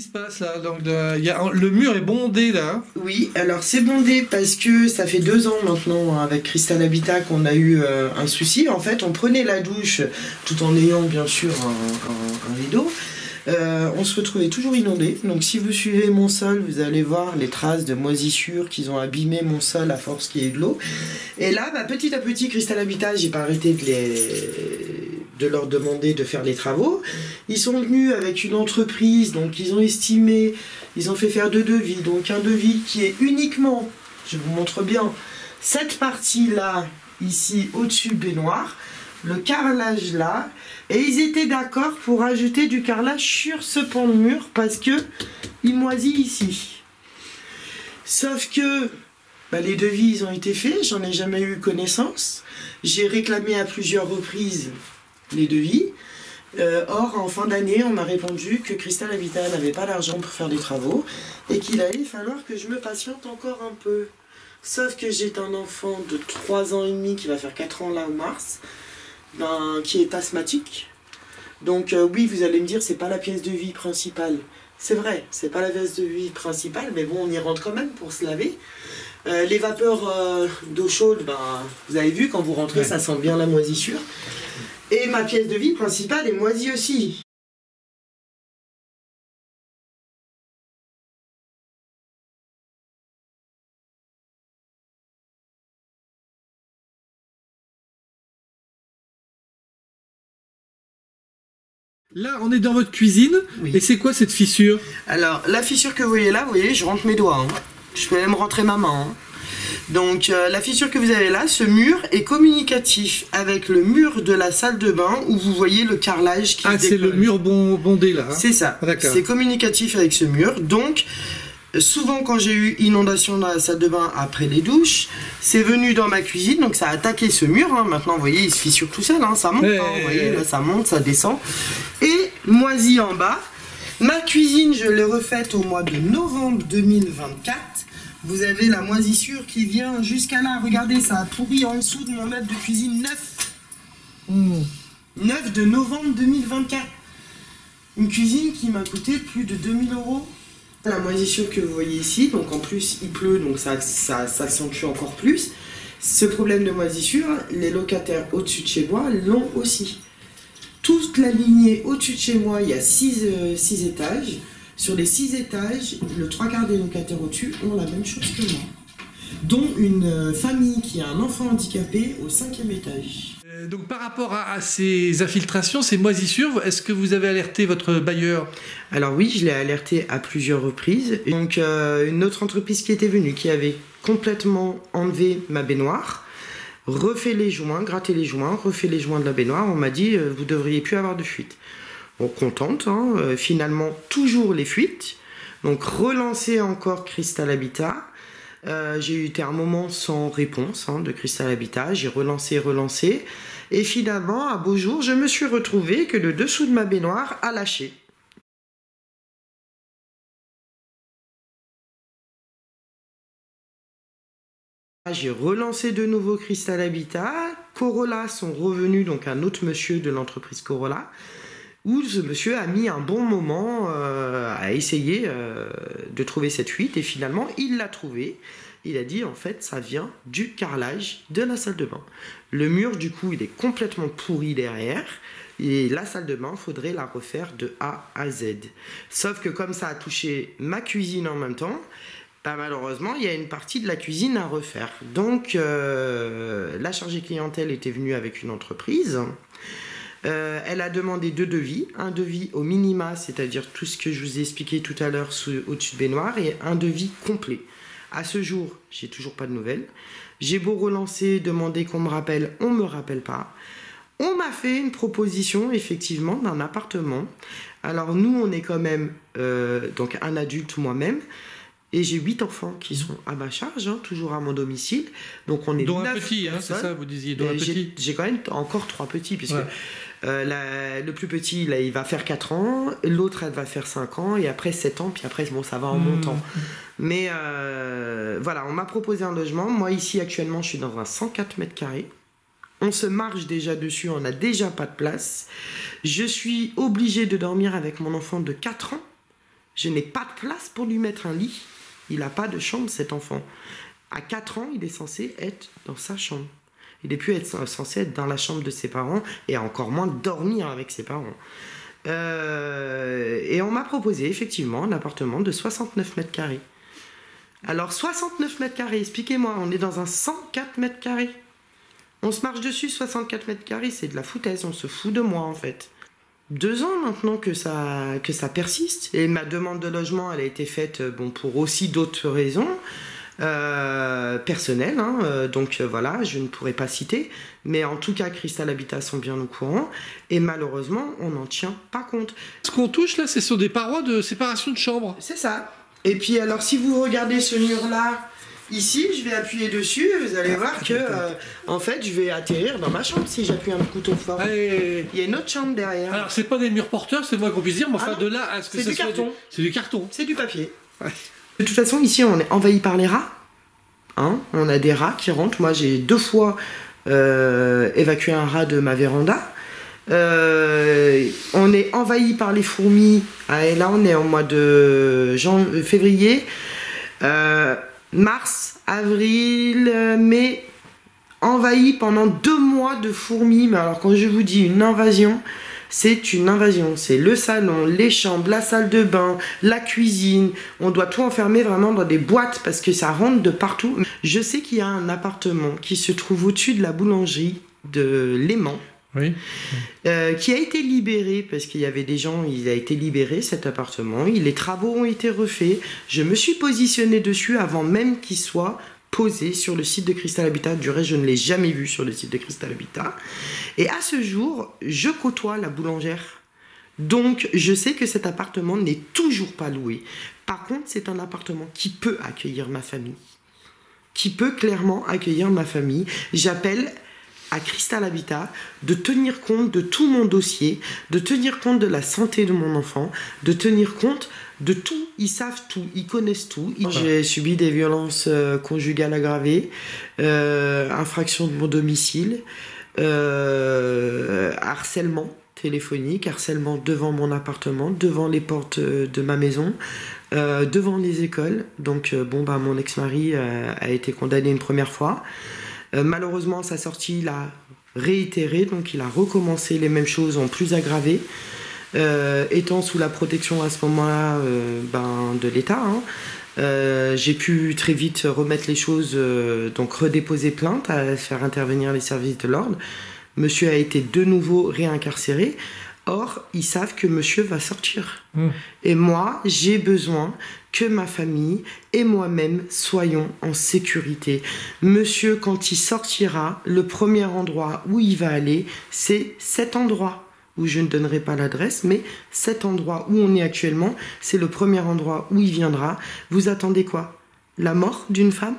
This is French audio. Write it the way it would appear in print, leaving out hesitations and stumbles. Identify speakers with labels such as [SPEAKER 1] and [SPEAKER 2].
[SPEAKER 1] se passe là? Donc, le mur est bondé là.
[SPEAKER 2] Oui, alors c'est bondé parce que ça fait 2 ans maintenant avec Cristal Habitat qu'on a eu un souci. En fait, on prenait la douche tout en ayant bien sûr un rideau. On se retrouvait toujours inondé. Donc si vous suivez mon sol, vous allez voir les traces de moisissures qui ont abîmé mon sol à force qu'il y ait de l'eau. Et là, petit à petit, Cristal Habitat, j'ai pas arrêté de leur demander de faire les travaux. Ils sont venus avec une entreprise, donc ils ont estimé, ils ont fait faire 2 devis. Donc un devis qui est uniquement, je vous montre bien, cette partie-là, ici, au-dessus de baignoire, le carrelage là, et ils étaient d'accord pour ajouter du carrelage sur ce pan de mur parce que il moisit ici. Sauf que les devis ils ont été faits, j'en ai jamais eu connaissance. J'ai réclamé à plusieurs reprises les devis. Or, en fin d'année, on m'a répondu que Cristal Habitat n'avait pas d'argent pour faire des travaux et qu'il allait falloir que je me patiente encore un peu. Sauf que j'ai un enfant de 3 ans et demi qui va faire 4 ans là au mars, qui est asthmatique. Donc oui, vous allez me dire, c'est pas la pièce de vie principale. C'est vrai, c'est pas la pièce de vie principale, mais bon, on y rentre quand même pour se laver. Les vapeurs d'eau chaude, vous avez vu, quand vous rentrez, ouais, ça sent bien la moisissure. Et ma pièce de vie principale est moisie aussi.
[SPEAKER 1] Là, on est dans votre cuisine, oui. Et c'est quoi cette fissure?
[SPEAKER 2] Alors, la fissure que vous voyez là, vous voyez, je rentre mes doigts. Je peux même rentrer ma main. Donc, la fissure que vous avez là, ce mur est communicatif avec le mur de la salle de bain où vous voyez le carrelage qui décolle.
[SPEAKER 1] C'est le mur bondé là.
[SPEAKER 2] C'est ça. C'est communicatif avec ce mur. Donc, souvent quand j'ai eu inondation dans la salle de bain après les douches, c'est venu dans ma cuisine, donc ça a attaqué ce mur. Maintenant, vous voyez, il se fissure tout seul, ça monte. Vous voyez, là, ça monte, ça descend. Et moisi en bas. Ma cuisine, je l'ai refaite au mois de novembre 2024. Vous avez la moisissure qui vient jusqu'à là. Regardez, ça a pourri en dessous de mon meuble de cuisine neuf. 9 de novembre 2024. Une cuisine qui m'a coûté plus de 2000 €. La moisissure que vous voyez ici, donc en plus il pleut, donc ça s'accentue encore plus. Ce problème de moisissure, les locataires au-dessus de chez moi l'ont aussi. Toute la lignée au-dessus de chez moi, il y a 6 étages. Sur les 6 étages, le 3/4 des locataires au-dessus ont la même chose que moi. Dont une famille qui a un enfant handicapé au 5e étage.
[SPEAKER 1] Donc par rapport à ces infiltrations, ces moisissures, est-ce que vous avez alerté votre bailleur?
[SPEAKER 2] Alors oui, je l'ai alerté à plusieurs reprises. Donc une autre entreprise qui était venue, qui avait complètement enlevé ma baignoire, refait les joints, gratté les joints, refait les joints de la baignoire, on m'a dit vous devriez plus avoir de fuite. Bon, contente, finalement toujours les fuites. Donc relancer encore Cristal Habitat. J'ai été un moment sans réponse de Cristal Habitat, j'ai relancé, et finalement, un beau jour, je me suis retrouvé que le dessous de ma baignoire a lâché. J'ai relancé de nouveau Cristal Habitat, Corolla sont revenus, donc un autre monsieur de l'entreprise Corolla, où ce monsieur a mis un bon moment à essayer de trouver cette fuite, et finalement il l'a trouvé. Il a dit en fait ça vient du carrelage de la salle de bain. Le mur du coup il est complètement pourri derrière, et la salle de bain il faudrait la refaire de A à Z. Sauf que comme ça a touché ma cuisine en même temps, malheureusement il y a une partie de la cuisine à refaire. Donc la chargée clientèle était venue avec une entreprise. Elle a demandé 2 devis, un devis au minima, c'est-à-dire tout ce que je vous ai expliqué tout à l'heure au-dessus de baignoire, et un devis complet. À ce jour, j'ai toujours pas de nouvelles. J'ai beau relancer, demander qu'on me rappelle, on me rappelle pas. On m'a fait une proposition effectivement d'un appartement. Alors nous, on est quand même donc un adulte, moi-même. Et j'ai 8 enfants qui sont à ma charge, toujours à mon domicile. Donc on est
[SPEAKER 1] dont un petit, c'est ça, vous disiez, dont un petit.
[SPEAKER 2] J'ai quand même encore 3 petits, puisque le plus petit, là, il va faire 4 ans, l'autre, elle va faire 5 ans, et après 7 ans, puis après, bon, ça va en montant. Mais voilà, on m'a proposé un logement. Moi, ici, actuellement, je suis dans un 104 mètres carrés. On se marche déjà dessus, on n'a déjà pas de place. Je suis obligée de dormir avec mon enfant de 4 ans. Je n'ai pas de place pour lui mettre un lit. Il n'a pas de chambre, cet enfant. À 4 ans, il est censé être dans sa chambre. Il n'est plus censé être dans la chambre de ses parents et encore moins dormir avec ses parents. Et on m'a proposé effectivement un appartement de 69 mètres carrés. Alors 69 mètres carrés, expliquez-moi, on est dans un 104 mètres carrés. On se marche dessus, 64 mètres carrés, c'est de la foutaise, on se fout de moi en fait. 2 ans maintenant que ça persiste. Et ma demande de logement, elle a été faite pour aussi d'autres raisons personnelles. Donc voilà, je ne pourrais pas citer. Mais en tout cas, Cristal Habitat sont bien au courant. Et malheureusement, on n'en tient pas compte.
[SPEAKER 1] Ce qu'on touche là, c'est sur des parois de séparation de chambres.
[SPEAKER 2] C'est ça. Et puis alors, si vous regardez ce mur-là, ici, je vais appuyer dessus, vous allez voir que, en fait, je vais atterrir dans ma chambre si j'appuie un couteau fort.
[SPEAKER 1] Il
[SPEAKER 2] y a une autre chambre derrière.
[SPEAKER 1] Alors, c'est pas des murs porteurs, c'est moi qu'on puisse dire, mais enfin,
[SPEAKER 2] non,
[SPEAKER 1] de là à ce que
[SPEAKER 2] c'est du carton.
[SPEAKER 1] C'est du carton.
[SPEAKER 2] C'est du papier.
[SPEAKER 1] Ouais.
[SPEAKER 2] De toute façon, ici, on est envahi par les rats. On a des rats qui rentrent. Moi, j'ai 2 fois évacué un rat de ma véranda. On est envahi par les fourmis. Et là, on est au mois de février. Mars, avril, mai, envahi pendant 2 mois de fourmis. Mais alors quand je vous dis une invasion, c'est une invasion. C'est le salon, les chambres, la salle de bain, la cuisine. On doit tout enfermer vraiment dans des boîtes parce que ça rentre de partout. Je sais qu'il y a un appartement qui se trouve au-dessus de la boulangerie de Léman.
[SPEAKER 1] Oui.
[SPEAKER 2] Qui a été libéré parce qu'il y avait des gens, il a été libéré cet appartement, les travaux ont été refaits, je me suis positionnée dessus avant même qu'il soit posé sur le site de Cristal Habitat. Du reste, je ne l'ai jamais vu sur le site de Cristal Habitat. Et à ce jour, je côtoie la boulangère. Donc, je sais que cet appartement n'est toujours pas loué. Par contre, c'est un appartement qui peut accueillir ma famille. Qui peut clairement accueillir ma famille. J'appelle à Cristal Habitat de tenir compte de tout mon dossier, de tenir compte de la santé de mon enfant, de tenir compte de tout. Ils savent tout, ils connaissent tout. J'ai subi des violences conjugales aggravées, infraction de mon domicile, harcèlement téléphonique, harcèlement devant mon appartement, devant les portes de ma maison, devant les écoles. Donc mon ex-mari a été condamné une première fois. Malheureusement, à sa sortie, il a réitéré, donc il a recommencé les mêmes choses en plus aggravé. Étant sous la protection à ce moment-là de l'État, j'ai pu très vite remettre les choses, donc redéposer plainte, à faire intervenir les services de l'ordre. Monsieur a été de nouveau réincarcéré. Or, ils savent que monsieur va sortir. Et moi, j'ai besoin que ma famille et moi-même soyons en sécurité. Monsieur, quand il sortira, le premier endroit où il va aller, c'est cet endroit, où je ne donnerai pas l'adresse, mais cet endroit où on est actuellement, c'est le premier endroit où il viendra. Vous attendez quoi? La mort d'une femme?